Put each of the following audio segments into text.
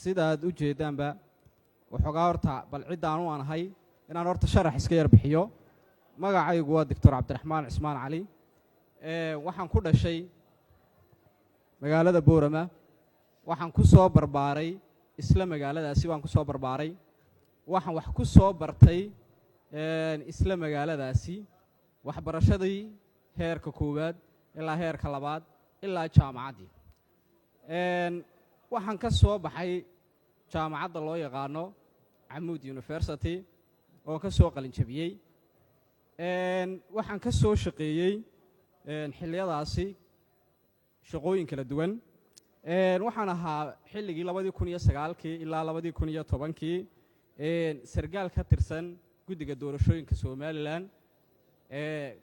sidaad u jeedaanba waxoogaa horta bal ciddaan u aanahay inaan horta sharax iska yar bixiyo. magacaygu waa doctor cabdiraxmaan cismaan cali. waxaan ku dhashay magaalada boorama. waxaan ku soo barbaaray isla magaaladaasi waan ku soo barbaaray. waxaan wax ku soo bartay isla magaaladaasi waxbarashadii heerka koowaad ilaa heerka labaad ilaa jaamacaddii. waxaan ka soo baxay jaamacadda loo yaqaano Amoud University oo ka soo qalin jabiyey. waxaan ka soo shaqeeyey xilliyadaasi shaqooyin kala duwan. waxaan ahaa xilligii 2009 ilaa 2010 sargaal ka tirsan guddiga doorashooyinka Somaliland ee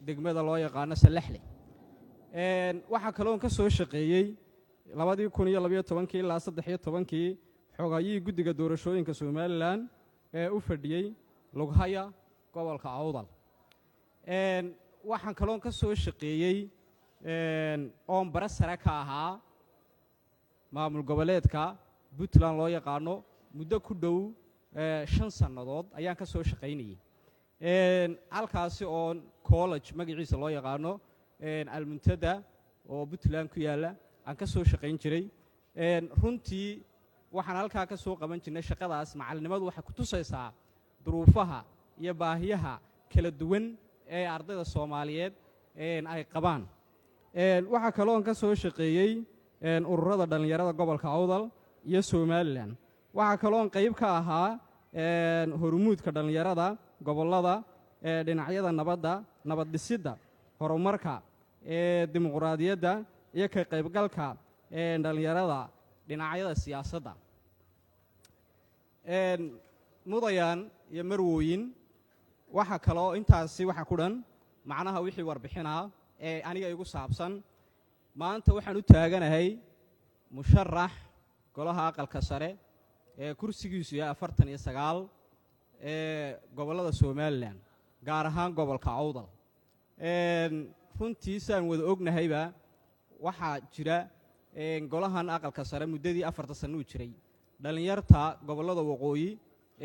degmada loo yaqaano Salaxle. waxaa kaloon ka soo shaqeeyey 2012 ilaa 2013 xogayihii guddiga doorashooyinka Somaliland ee u fadhiyey Lughaya gobolka Awdal. waxaan kaloon ka soo shaqeeyey oon bara sare ka ahaa maamul goboleedka Puntland loo yaqaano muddo ku dhow 5 sannadood ayaan ka soo shaqaynayay. halkaasi oo college magaciisa loo yaqaano Almuntada oo Puntland ku yaala aan ka soo shaqayn jiray. runtii waxaan halkaa ka soo qaban jirnay shaqadaas macalinimadu waxay ku tusaysaa duruufaha iyo baahiyaha kala duwan ee ardayda Soomaaliyeed ay qabaan. waxaa kaloon ka soo shaqeeyey ururada dhalinyarada gobolka Awdal iyo Somaliland. waxaa kaloon qayb ka ahaa hormuudka dhalinyarada gobolada dhinacyada nabadda, nabad dhisidda, horumarka, dimuqraadiyadda iyo ka qaybgalka dhalinyarada dhinacyada siyaasadda. mudayaan iyo marwooyin waxa kaloo intaasi waxa ku dhan macnaha wixii warbixinaa ee aniga igu saabsan. maanta waxaan u taaganahay musharax golaha aqalka sare ee kursigiisu yahay 49 ee gobolada Somaliland gaar ahaan gobolka Awdal. runtii saan wada ognahayba waxaa jira golahan aqalka sare muddadii 4 sano u jiray dhalinyarta gobolada waqooyi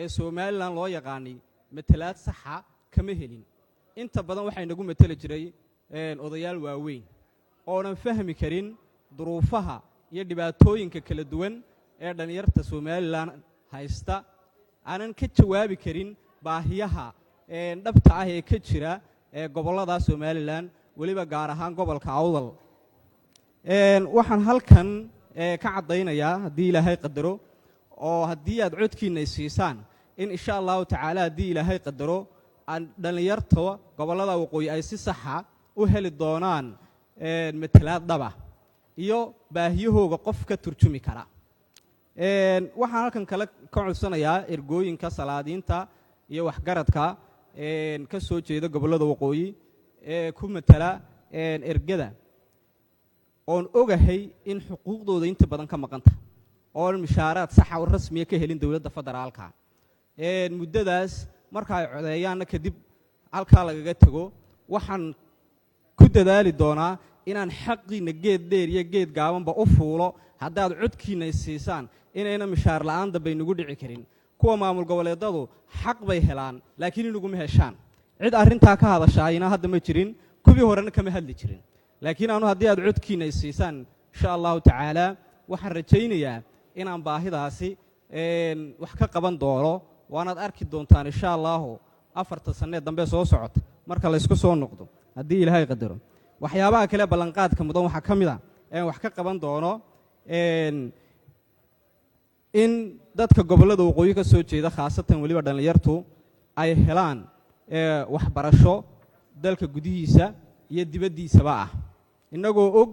ee Somaliland loo yaqaanay matalaad saxa kama helin. inta badan waxay nagu matali jiray odayaal waaweyn oonan fahmi karin duruufaha iyo dhibaatooyinka kala duwan ee dhalinyarta Somaliland haysta, aanan ka jawaabi karin baahiyaha dhabta ah ee ka jira gobolada Somaliland waliba gaar ahaan gobolka Awdal. waxaan halkan ka cadaynayaa haddii Ilaahay qadaro oo haddii aad codkiina siisaan in insha Allah tacaala haddii Ilaahay qadaro aan dhalinyarta gobolada waqooyi ay si sax ah u heli doonaan matalaad dhaba iyo baahiyahooga qof ka turjumi kara. waxaan halkan kala ka codsanayaa ergooyinka salaadiinta iyo waxgaradka ka soo jeeda gobolada waqooyi ee ku matala ergada oon ogahay in xuquuqdooda inta badan ka maqanta oo mishaaraad sax ah oo rasmi ah ka helin dawladda federaalka. muddadaas marka ay codeeyaanna kadib halka lagaga tago waxaan ku dadaali doonaa inaan xaqiina geed dheer iyo geed gaabanba u fuulo haddaad codkiina siisaan inayna mishaar la'aan dambay nagu dhici karin. kuwa maamul goboleedadu xaq bay helaan laakiin inaguma heshaan. cid arrintaa ka hadashaayna hadda ma jirin, kuwii horena kama hadli jirin. laakiin aanu haddii aad codkiina siisaan insha Allahu tacaala waxaan rajaynayaa inaan baahidaasi wax ka qaban doono waanaad arki doontaan insha Allahu 4 sano dambe soo socota marka la isku soo noqdo haddii Ilaahay qadaro. waxyaabaha kale ballanqaadka mudan waxa ka mid ah wax ka qaban doono in dadka gobolada waqooyi ka soo jeeda khaasatan waliba dhalinyartu ay helaan waxbarasho dalka gudihiisa iyo dibaddiisaba ah. inagoo og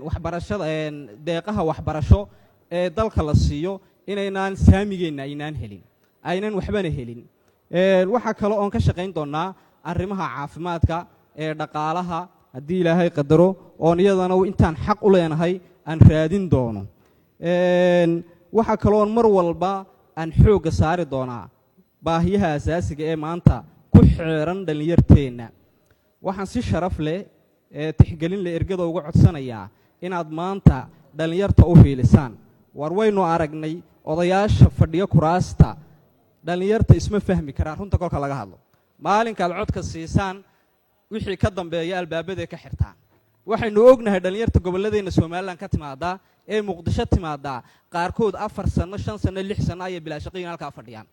waxbarashada deeqaha waxbarasho ee dalka la siiyo inaynaan saamigeena aynaan helin, aynan waxbana helin. waxa kale oo ka shaqayn doonaa arrimaha caafimaadka ee dhaqaalaha haddii Ilaahay qadaro oo iyadana intaan xaq u leenahay aan raadin doono. waxa kale oo mar walba aan xooga saari doonaa baahiyaha asaasiga ee maanta ku xeeran dhalinyarteena. waxaan si sharaf leh tixgelin la ergada uga codsanayaa inaad maanta dhalinyarta u fiilisaan. war waynu aragnay odayaasha fadhiyo kuraasta dhallinyarta isma fahmi karaan runta kolka laga hadlo maalinkaad codka siisaan wixii ka dambeeya albaabaday ka xirtaan waxaynu ognahay dhallinyarta gobolladeenna somalilan ka timaadaa ee muqdisho timaadaa qaarkood 4 sano 5 sano 6 sano ayay bilaashaqooyin halkaa fadhiyaan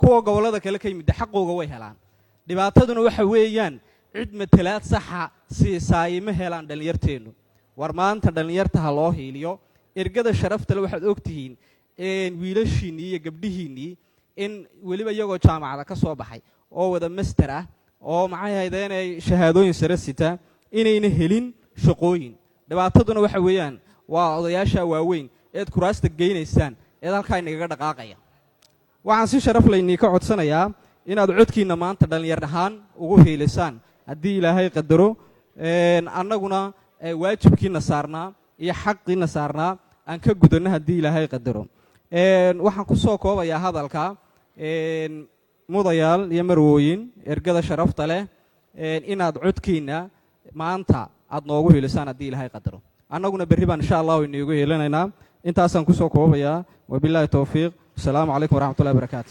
kuwa gobollada kale ka yimid xaqooga way helaan dhibaataduna waxa weeyaan cid matalaad saxa siisaay ma helaan dhallinyarteenu war maanta dhallinyarta ha loo hiiliyo ergada sharafta leh waxaad ogtihiin wiilashiinii iyo gabdhihiinii in weliba iyagoo jaamacada ka soo baxay oo wada master ah oo maxay ahayd inay shahaadooyin sare sita inayna helin shaqooyin dhibaataduna waxa weeyaan waa odayaasha waaweyn eed kuraasta geynaysaan eed halkaa inagaga dhaqaaqaya waxaan si sharaf laynii ka codsanayaa inaad codkiinna maanta dhallinyar ahaan ugu hiilisaan haddii ilaahay qadaro annaguna waajibkiina saarnaa iyo xaqiina saarnaa aan ka gudanno haddii ilaahay qadaro waxaan ku soo koobayaa hadalka mudayaal iyo marwooyin ergada sharafta leh inaad codkiinna maanta aad noogu hiilisaan haddii ilaahay qadaro annaguna berri baan insha allahu iniigu hiilinaynaa intaasaan ku soo koobayaa wabilaahi towfiiq asalaamu calaykum waraxmatullahi wabarakaatu